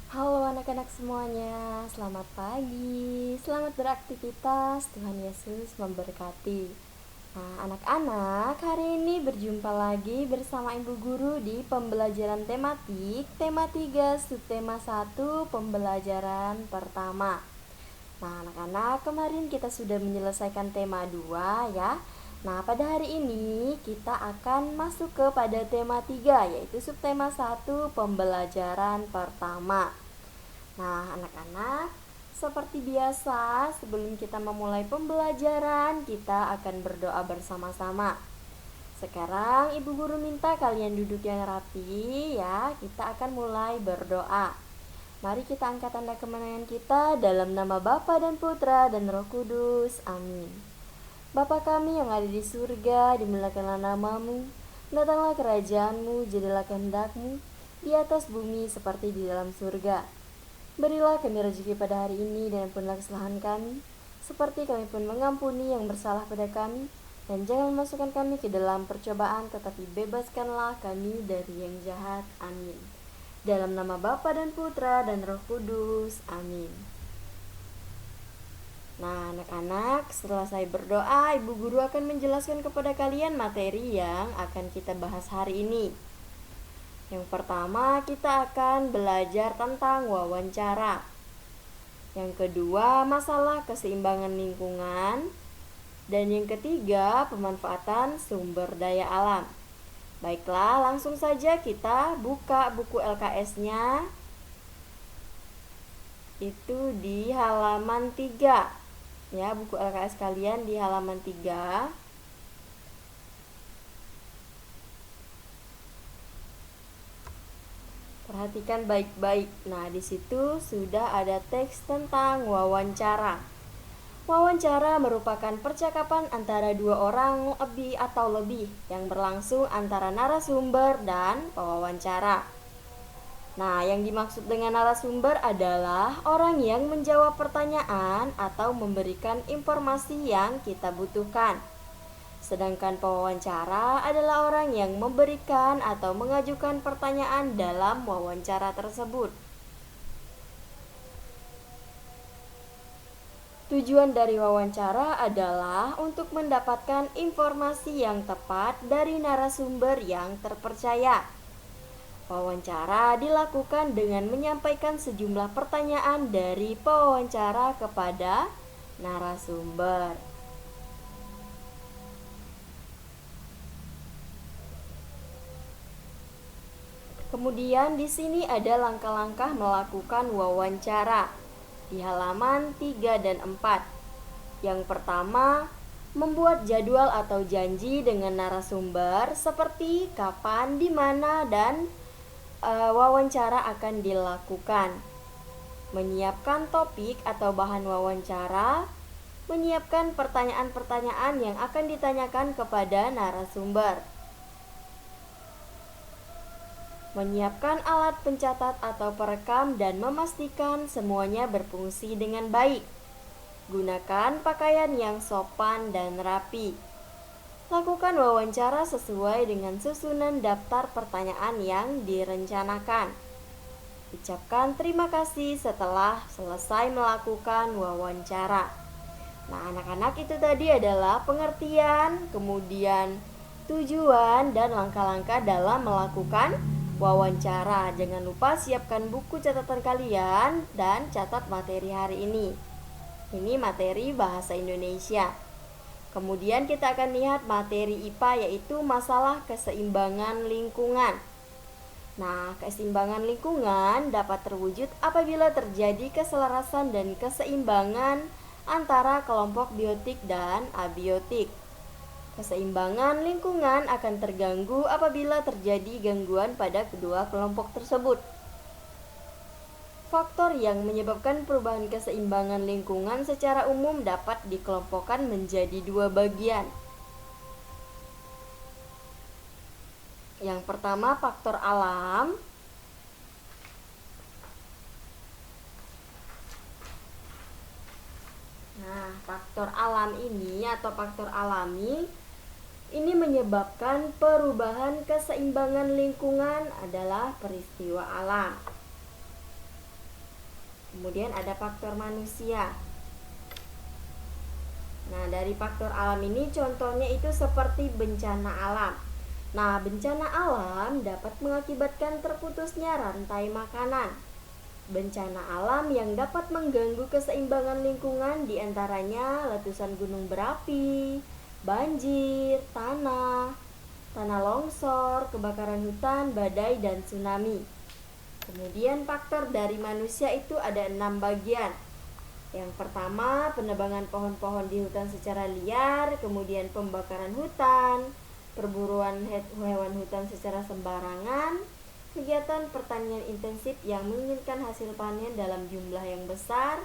Halo anak-anak semuanya, selamat pagi, selamat beraktivitas, Tuhan Yesus memberkati. Nah, anak-anak, hari ini berjumpa lagi bersama Ibu Guru di pembelajaran tematik, tema 3, subtema 1, pembelajaran pertama. Nah, anak-anak, kemarin kita sudah menyelesaikan tema 2 ya. Nah, pada hari ini kita akan masuk kepada tema 3, yaitu subtema 1, pembelajaran pertama. Nah, anak-anak, seperti biasa, sebelum kita memulai pembelajaran, kita akan berdoa bersama-sama. Sekarang Ibu Guru minta kalian duduk yang rapi ya. Kita akan mulai berdoa. Mari kita angkat tanda kemenangan kita dalam nama Bapa dan Putra dan Roh Kudus. Amin. Bapa kami yang ada di surga, dimuliakanlah namamu. Datanglah kerajaanmu, jadilah kehendakmu di atas bumi seperti di dalam surga. Berilah kami rezeki pada hari ini dan ampunilah kesalahan kami, seperti kami pun mengampuni yang bersalah pada kami. Dan jangan masukkan kami ke dalam percobaan, tetapi bebaskanlah kami dari yang jahat. Amin. Dalam nama Bapa dan Putra dan Roh Kudus. Amin. Nah, anak-anak, setelah saya berdoa, Ibu Guru akan menjelaskan kepada kalian materi yang akan kita bahas hari ini. Yang pertama, kita akan belajar tentang wawancara. Yang kedua, masalah keseimbangan lingkungan. Dan yang ketiga, pemanfaatan sumber daya alam. Baiklah, langsung saja kita buka buku LKS-nya. Itu di halaman 3. Ya, buku LKS kalian di halaman 3. Perhatikan baik-baik. Nah, di situ sudah ada teks tentang wawancara. Wawancara merupakan percakapan antara dua orang lebih atau lebih yang berlangsung antara narasumber dan pewawancara. Nah, yang dimaksud dengan narasumber adalah orang yang menjawab pertanyaan atau memberikan informasi yang kita butuhkan. Sedangkan pewawancara adalah orang yang memberikan atau mengajukan pertanyaan dalam wawancara tersebut. Tujuan dari wawancara adalah untuk mendapatkan informasi yang tepat dari narasumber yang terpercaya. Wawancara dilakukan dengan menyampaikan sejumlah pertanyaan dari pewawancara kepada narasumber. Kemudian di sini ada langkah-langkah melakukan wawancara di halaman 3 dan 4. Yang pertama, membuat jadwal atau janji dengan narasumber seperti kapan, di mana dan wawancara akan dilakukan. Menyiapkan topik atau bahan wawancara, menyiapkan pertanyaan-pertanyaan yang akan ditanyakan kepada narasumber. Menyiapkan alat pencatat atau perekam dan memastikan semuanya berfungsi dengan baik. Gunakan pakaian yang sopan dan rapi. Lakukan wawancara sesuai dengan susunan daftar pertanyaan yang direncanakan. Ucapkan terima kasih setelah selesai melakukan wawancara. Nah, anak-anak, itu tadi adalah pengertian, kemudian tujuan dan langkah-langkah dalam melakukan wawancara. Jangan lupa siapkan buku catatan kalian dan catat materi hari ini. Ini materi bahasa Indonesia. Kemudian kita akan lihat materi IPA, yaitu masalah keseimbangan lingkungan. Nah, keseimbangan lingkungan dapat terwujud apabila terjadi keselarasan dan keseimbangan antara kelompok biotik dan abiotik. Keseimbangan lingkungan akan terganggu apabila terjadi gangguan pada kedua kelompok tersebut. Faktor yang menyebabkan perubahan keseimbangan lingkungan secara umum dapat dikelompokkan menjadi dua bagian. Yang pertama, faktor alam. Nah, faktor alam ini atau faktor alami ini menyebabkan perubahan keseimbangan lingkungan adalah peristiwa alam. Kemudian ada faktor manusia. Nah, dari faktor alam ini contohnya itu seperti bencana alam. Nah, bencana alam dapat mengakibatkan terputusnya rantai makanan. Bencana alam yang dapat mengganggu keseimbangan lingkungan diantaranya letusan gunung berapi, banjir, tanah longsor, kebakaran hutan, badai, dan tsunami. Kemudian faktor dari manusia itu ada 6 bagian. Yang pertama, penebangan pohon-pohon di hutan secara liar, kemudian pembakaran hutan, perburuan hewan hutan secara sembarangan, kegiatan pertanian intensif yang menginginkan hasil panen dalam jumlah yang besar,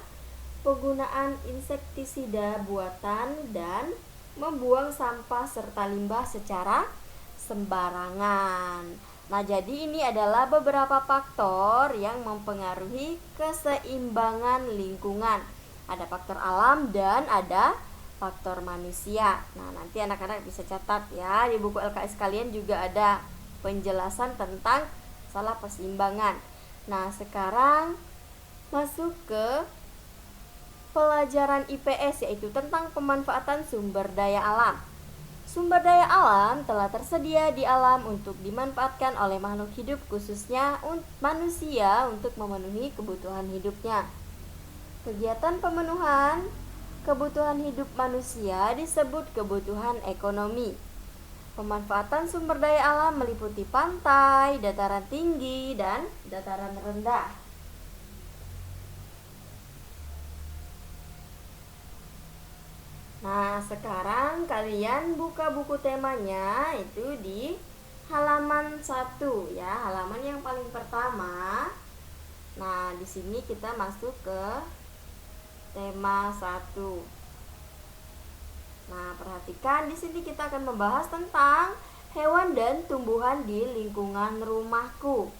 penggunaan insektisida buatan, dan membuang sampah serta limbah secara sembarangan. Nah, jadi ini adalah beberapa faktor yang mempengaruhi keseimbangan lingkungan. Ada faktor alam dan ada faktor manusia. Nah, nanti anak-anak bisa catat ya, di buku LKS kalian juga ada penjelasan tentang masalah keseimbangan. Nah, sekarang masuk ke pelajaran IPS, yaitu tentang pemanfaatan sumber daya alam. Sumber daya alam telah tersedia di alam untuk dimanfaatkan oleh makhluk hidup, khususnya manusia, untuk memenuhi kebutuhan hidupnya. Kegiatan pemenuhan kebutuhan hidup manusia disebut kebutuhan ekonomi. Pemanfaatan sumber daya alam meliputi pantai, dataran tinggi, dan dataran rendah. Nah, sekarang kalian buka buku temanya itu di halaman 1 ya, halaman yang paling pertama. Nah, di sini kita masuk ke tema 1. Nah, perhatikan di sini kita akan membahas tentang hewan dan tumbuhan di lingkungan rumahku.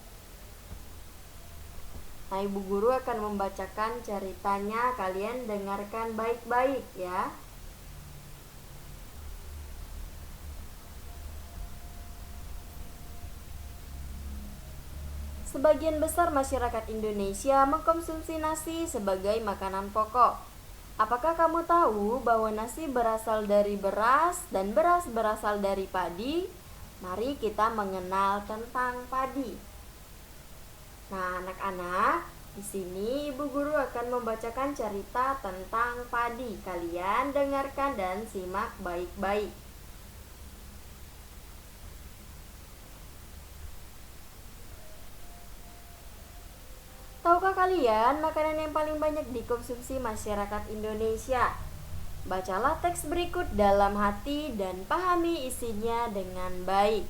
Nah, Ibu Guru akan membacakan ceritanya, kalian dengarkan baik-baik ya. Sebagian besar masyarakat Indonesia mengkonsumsi nasi sebagai makanan pokok. Apakah kamu tahu bahwa nasi berasal dari beras dan beras berasal dari padi? Mari kita mengenal tentang padi. Nah, anak-anak, di sini Ibu Guru akan membacakan cerita tentang padi. Kalian dengarkan dan simak baik-baik. Tahukah kalian makanan yang paling banyak dikonsumsi masyarakat Indonesia? Bacalah teks berikut dalam hati dan pahami isinya dengan baik.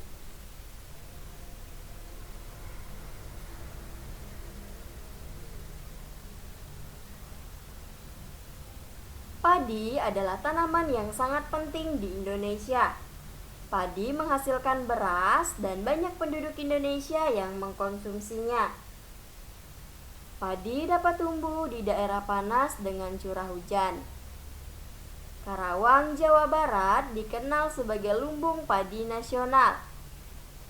Padi adalah tanaman yang sangat penting di Indonesia. Padi menghasilkan beras dan banyak penduduk Indonesia yang mengkonsumsinya. Padi dapat tumbuh di daerah panas dengan curah hujan. Karawang, Jawa Barat dikenal sebagai lumbung padi nasional.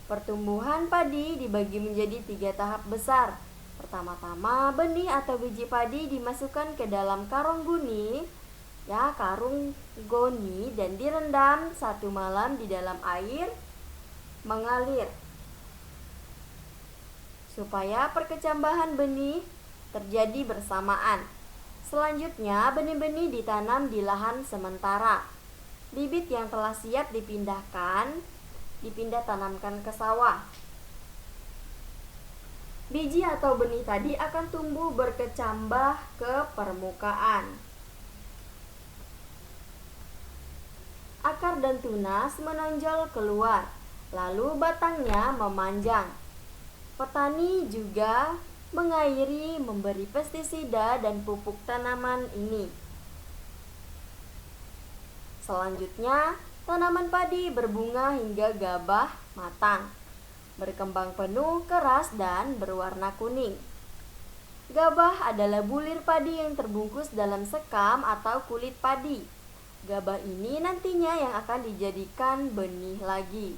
Pertumbuhan padi dibagi menjadi 3 tahap besar. Pertama-tama, benih atau biji padi dimasukkan ke dalam karung goni, dan direndam 1 malam di dalam air mengalir supaya perkecambahan benih terjadi bersamaan. Selanjutnya, benih-benih ditanam di lahan sementara. Bibit yang telah siap dipindah tanamkan ke sawah. Biji atau benih tadi akan tumbuh berkecambah ke permukaan. Akar dan tunas menonjol keluar, lalu batangnya memanjang. Petani juga mengairi, memberi pestisida dan pupuk tanaman ini. Selanjutnya, tanaman padi berbunga hingga gabah matang, berkembang penuh, keras, dan berwarna kuning. Gabah adalah bulir padi yang terbungkus dalam sekam atau kulit padi. Gabah ini nantinya yang akan dijadikan benih lagi.